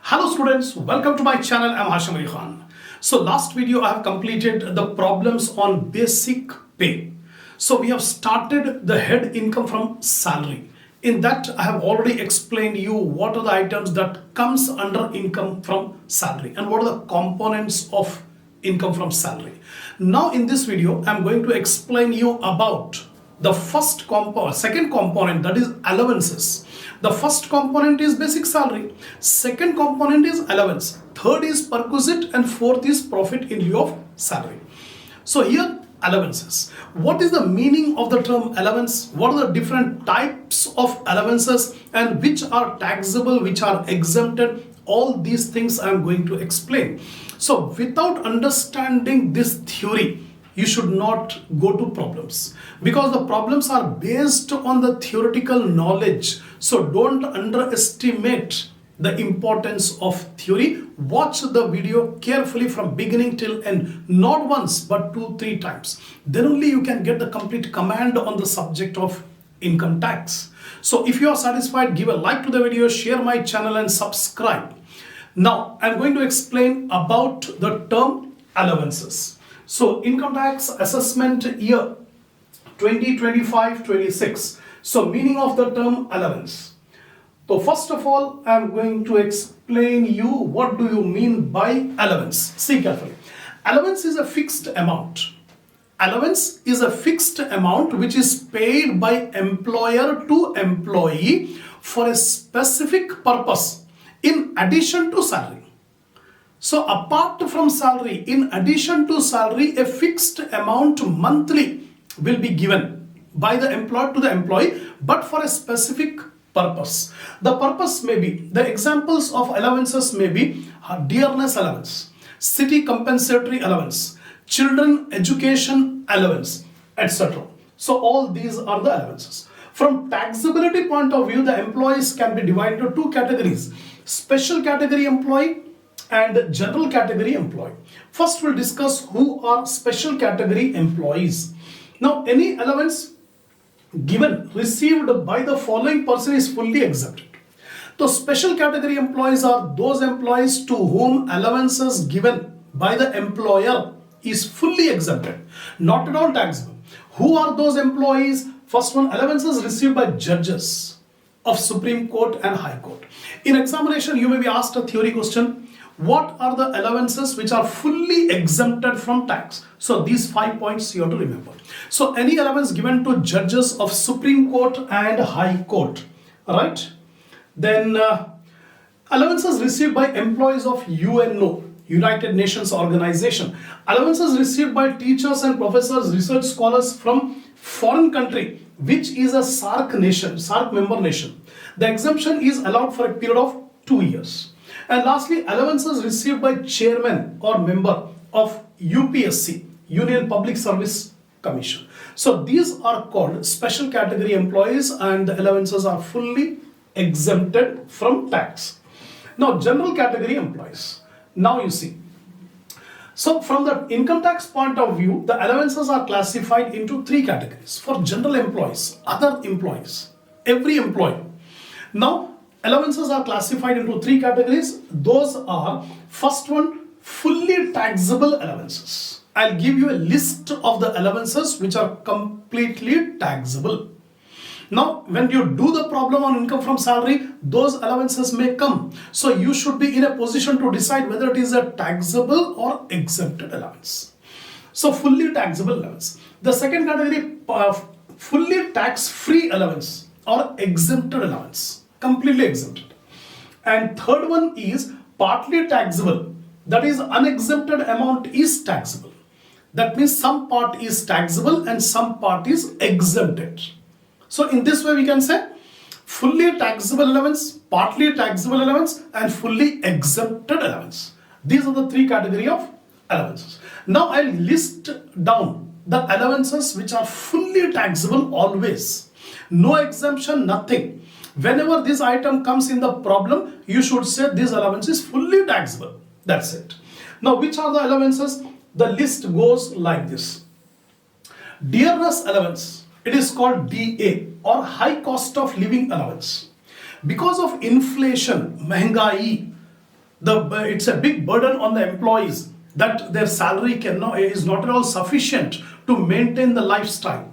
Hello students, welcome to my channel. I'm Hasham. So last video I have completed the problems on basic pay. So we have started the head income from salary. In that I have already explained you what are the items that comes under income from salary and what are the components of income from salary. Now in this video I'm going to explain you about the second component, that is allowances. The first component is basic salary, second component is allowance, third is perquisite, and fourth is profit in lieu of salary. So here allowances. What is the meaning of the term allowance? What are the different types of allowances and which are taxable, which are exempted? All these things I am going to explain. So without understanding this theory, you should not go to problems, because the problems are based on the theoretical knowledge. So don't underestimate the importance of theory. Watch the video carefully from beginning till end, not once but 2-3 times. Then only you can get the complete command on the subject of income tax. So if you are satisfied, give a like to the video, share my channel and subscribe. Now I'm going to explain about the term allowances. So income tax assessment year 2025-26. So meaning of the term allowance. So first of all, I am going to explain you what do you mean by allowance. See carefully. Allowance is a fixed amount. Allowance is a fixed amount which is paid by employer to employee for a specific purpose in addition to salary. So apart from salary, in addition to salary, a fixed amount monthly will be given by the employer to the employee, but for a specific purpose. The purpose may be, the examples of allowances may be dearness allowance, city compensatory allowance, children education allowance, etc. So all these are the allowances. From taxability point of view, the employees can be divided into two categories: special category employee and general category employee. First we'll discuss who are special category employees. Now any allowance given, received by the following person is fully exempted. So special category employees are those employees to whom allowances given by the employer is fully exempted, not at all taxable. Who are those employees? First one, allowances received by judges of Supreme Court and High Court. In examination you may be asked a theory question: what are the allowances which are fully exempted from tax? So these 5 points you have to remember. So any allowance given to judges of Supreme Court and High Court, right? Then allowances received by employees of UNO, United Nations Organization. Allowances received by teachers and professors, research scholars from foreign country, which is a SAARC nation, SAARC member nation. The exemption is allowed for a period of 2 years. And lastly, allowances received by chairman or member of UPSC, Union Public Service Commission. So these are called special category employees and the allowances are fully exempted from tax. Now general category employees. Now you see. So from the income tax point of view, the allowances are classified into 3 categories. For general employees, other employees, every employee. Now allowances are classified into 3 categories. Those are, first one, fully taxable allowances. I'll give you a list of the allowances which are completely taxable. Now when you do the problem on income from salary, those allowances may come. So you should be in a position to decide whether it is a taxable or exempted allowance. So fully taxable allowance. The second category, fully tax-free allowance or exempted allowance. Completely exempted. And third one is partly taxable, that is unexempted amount is taxable. That means some part is taxable and some part is exempted. So in this way we can say fully taxable allowance, partly taxable allowance and fully exempted allowance. These are the 3 categories of allowances. Now I'll list down the allowances which are fully taxable always. No exemption, nothing. Whenever this item comes in the problem, you should say this allowance is fully taxable. That's it. Now, which are the allowances? The list goes like this. Dearness allowance, it is called DA or high cost of living allowance. Because of inflation, महंगाई, it's a big burden on the employees that their salary is not at all sufficient to maintain the lifestyle.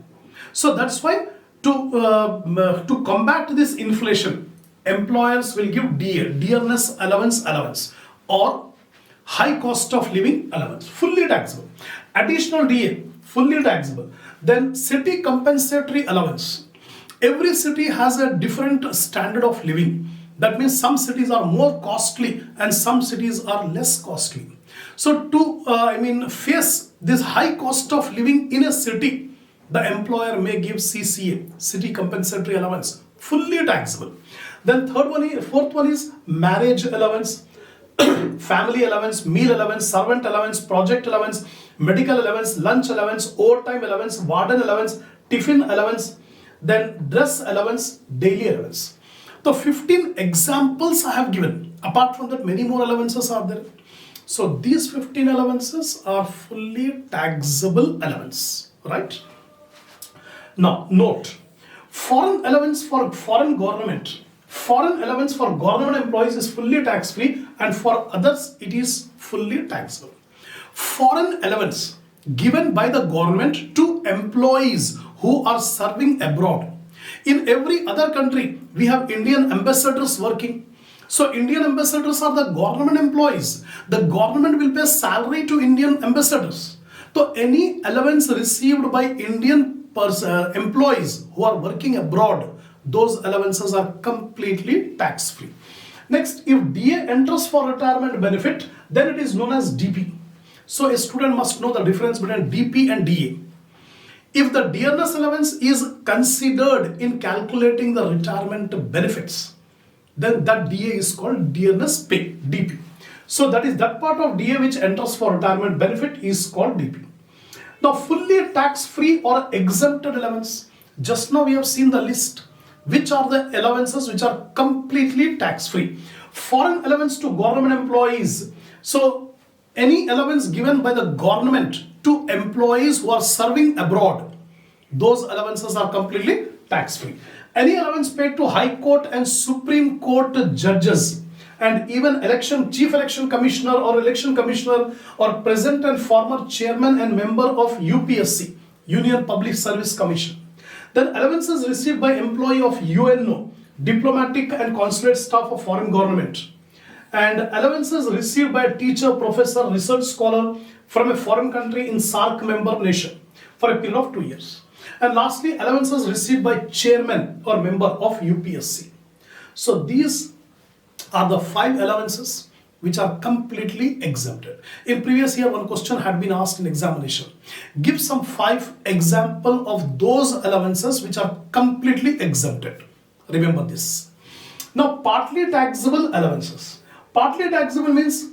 So that's why to combat this inflation, employers will give DA, dearness allowance, or high cost of living allowance, fully taxable. Additional DA, fully taxable. Then city compensatory allowance. Every city has a different standard of living. That means some cities are more costly and some cities are less costly. So to face this high cost of living in a city, the employer may give CCA, city compensatory allowance, fully taxable. Then fourth one is marriage allowance, family allowance, meal allowance, servant allowance, project allowance, medical allowance, lunch allowance, overtime allowance, warden allowance, tiffin allowance, then dress allowance, daily allowance. So 15 examples I have given. Apart from that, many more allowances are there. So these 15 allowances are fully taxable allowance, right? Now note, foreign allowance for foreign government. Foreign allowance for government employees is fully tax free, and for others it is fully taxable. Foreign allowance given by the government to employees who are serving abroad. In every other country, we have Indian ambassadors working. So Indian ambassadors are the government employees. The government will pay salary to Indian ambassadors. So any allowance received by Indian employees who are working abroad, those allowances are completely tax free. Next, if DA enters for retirement benefit, then it is known as DP. So a student must know the difference between DP and DA. If the dearness allowance is considered in calculating the retirement benefits, then that DA is called dearness pay, DP. So that is that part of DA which enters for retirement benefit is called DP. Now fully tax-free or exempted allowance. Just now we have seen the list. Which are the allowances which are completely tax-free? Foreign allowance to government employees. So any allowance given by the government to employees who are serving abroad, those allowances are completely tax-free. Any allowance paid to High Court and Supreme Court judges, and even Chief Election Commissioner or Election Commissioner or present and former chairman and member of UPSC, Union Public Service Commission. Then allowances received by employee of UNO, diplomatic and consulate staff of foreign government. And allowances received by a teacher, professor, research scholar from a foreign country in SAARC member nation for a period of 2 years. And lastly, allowances received by chairman or member of UPSC. So these are the 5 allowances which are completely exempted. In previous year, one question had been asked in examination. Give some 5 example of those allowances which are completely exempted. Remember this. Now, partly taxable allowances. Partly taxable means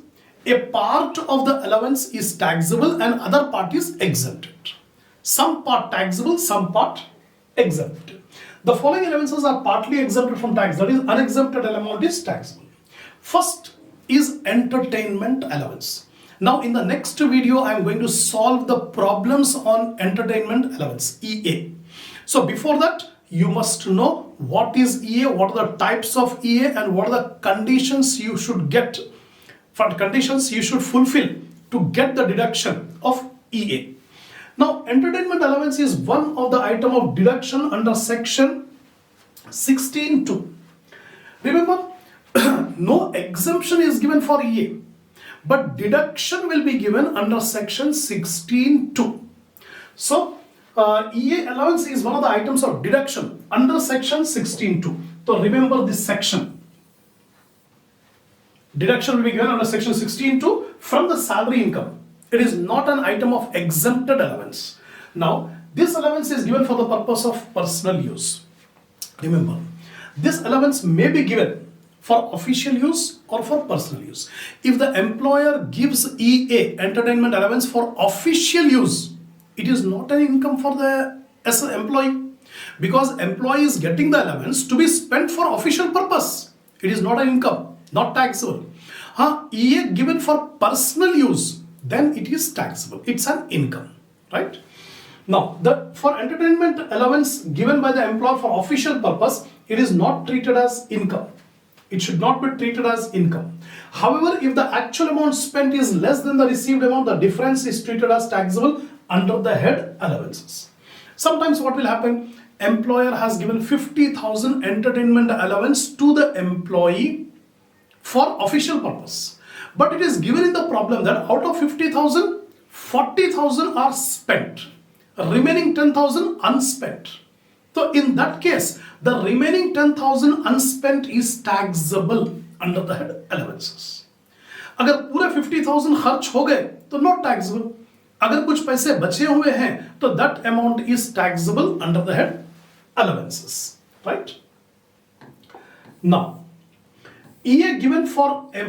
a part of the allowance is taxable and other part is exempted. Some part taxable, some part exempted. The following allowances are partly exempted from tax, that is unexempted amount is taxable. First is entertainment allowance. Now in the next video I am going to solve the problems on entertainment allowance, EA. So before that you must know what is EA, what are the types of EA, and what are the conditions you should get, for conditions you should fulfill to get the deduction of EA. Now entertainment allowance is one of the item of deduction under section 16(2). Remember, no exemption is given for EA, but deduction will be given under section 16(2). So EA allowance is one of the items of deduction under section 16(2). So remember this section. Deduction will be given under section 16(2) from the salary income. It is not an item of exempted allowance. Now this allowance is given for the purpose of personal use. Remember, this allowance may be given for official use or for personal use. If the employer gives EA, entertainment allowance, for official use, it is not an income for the employee, because employee is getting the allowance to be spent for official purpose. It is not an income, not taxable. EA given for personal use, then it is taxable. It's an income, right? Now, for entertainment allowance given by the employer for official purpose, it is not treated as income. It should not be treated as income. However, if the actual amount spent is less than the received amount, the difference is treated as taxable under the head allowances. Sometimes what will happen? Employer has given 50,000 entertainment allowance to the employee for official purpose. But it is given in the problem that out of 50,000, 40,000 are spent. Remaining 10,000 unspent. So in that case, the remaining 10,000 unspent is taxable under the head allowances. अगर पूरे 50,000 खर्च हो गए तो not taxable. अगर कुछ पैसे बचे हुए हैं तो that amount is taxable under the head allowances, right? Now, EA given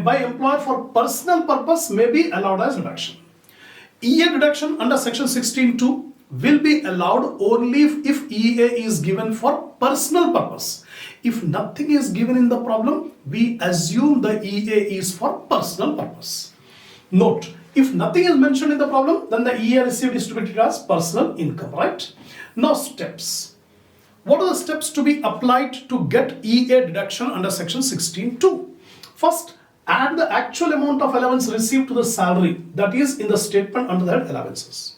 by employer for personal purpose may be allowed as deduction. EA deduction under section 16(2) will be allowed only if EA is given for personal purpose. If nothing is given in the problem, we assume the EA is for personal purpose. Note, if nothing is mentioned in the problem, then the EA received is to be treated as personal income, right? Now steps. What are the steps to be applied to get EA deduction under section 16(2)? First, add the actual amount of allowance received to the salary that is in the statement under the head allowances.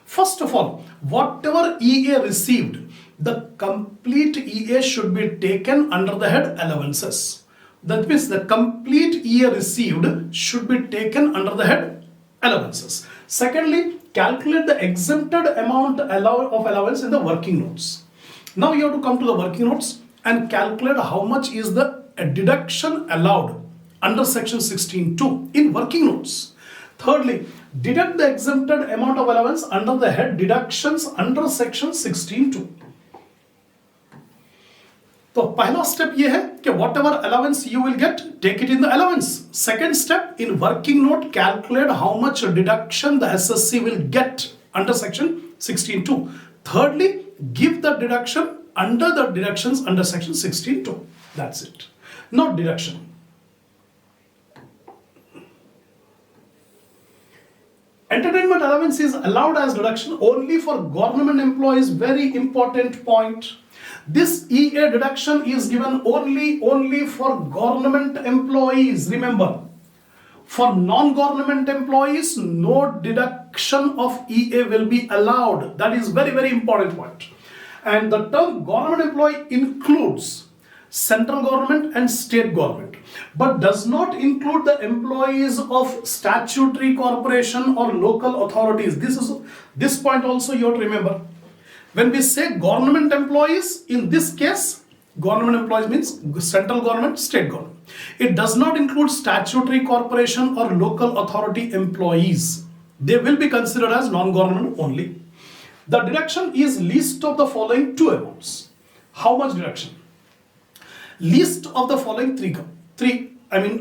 First of all, whatever EA received, the complete EA should be taken under the head allowances. That means the complete EA received should be taken under the head allowances. Secondly, calculate the exempted amount of allowance in the working notes. Now you have to come to the working notes and calculate how much is the deduction allowed under section 16(2) in working notes. Thirdly, deduct the exempted amount of allowance under the head deductions under section 16(2). तो पहला step ये है कि whatever allowance you will get, take it in the allowance. Second step, in working note, calculate how much deduction the SSC will get under section 16(2). Thirdly, give the deduction under the deductions under section 16(2). That's it. Not deduction. Entertainment allowance is allowed as deduction only for government employees. Very important point. This EA deduction is given only for government employees. Remember, for non-government employees, no deduction of EA will be allowed. That is very important point. And the term government employee includes central government and state government, but does not include the employees of statutory corporation or local authorities. This point also you have to remember. When we say government employees, in this case, government employees means central government, state government. It does not include statutory corporation or local authority employees. They will be considered as non-government only. The deduction is least of the following two amounts. How much deduction? Least of the following three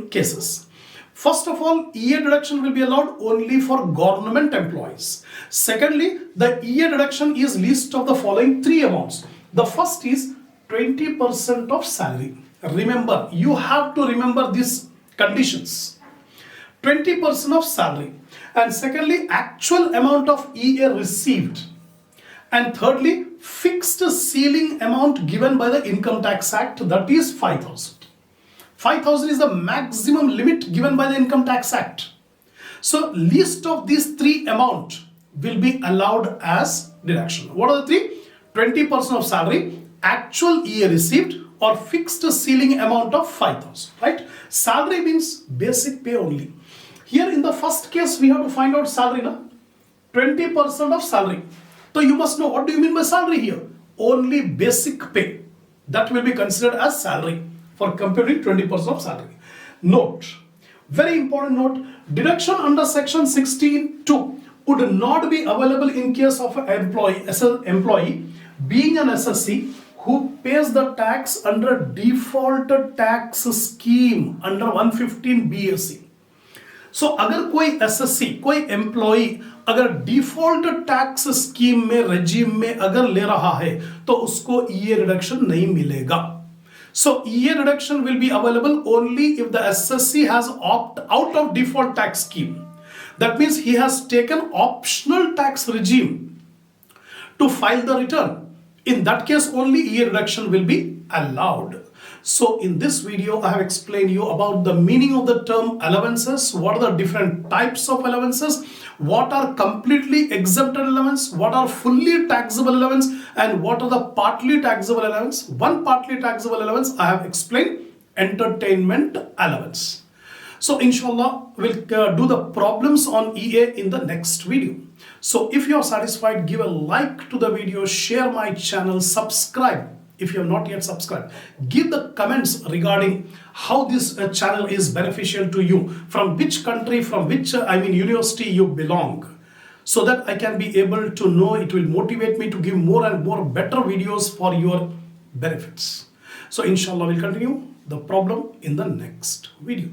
cases. First of all, EA deduction will be allowed only for government employees. Secondly, the EA deduction is least of the following three amounts. The first is 20% of salary. Remember, you have to remember these conditions. 20% of salary. And secondly, actual amount of EA received. And thirdly, fixed ceiling amount given by the Income Tax Act, that is 5,000. 5,000 is the maximum limit given by the Income Tax Act. So least of these three amount will be allowed as deduction. What are the three? 20% of salary, actual EA received, or fixed ceiling amount of 5,000, right? Salary means basic pay only. Here in the first case, we have to find out salary, na? 20% of salary. So you must know, what do you mean by salary here? Only basic pay. That will be considered as salary for computing 20% of salary. Note, very important note, deduction under section 16(2) would not be available in case of an employee being an SSC who pays the tax under default tax scheme under 115 BAC. So अगर कोई SSC, कोई employee अगर default tax scheme में regime में अगर ले रहा है तो उसको EA रिडक्शन नहीं मिलेगा. So EA reduction will be available only if the SSC has opted out of default tax scheme. That means he has taken optional tax regime to file the return. In that case only EA reduction will be allowed. So in this video, I have explained you about the meaning of the term allowances, what are the different types of allowances, what are completely exempted allowance, what are fully taxable allowance, and what are the partly taxable allowance. One partly taxable allowance I have explained, entertainment allowance. So inshallah, we'll do the problems on EA in the next video. So if you are satisfied, give a like to the video, share my channel, subscribe if you have not yet subscribed. Give the comments regarding how this channel is beneficial to you, from which country, from which university you belong, so that I can be able to know. It will motivate me to give more and more better videos for your benefits. So inshallah, we'll continue the problem in the next video.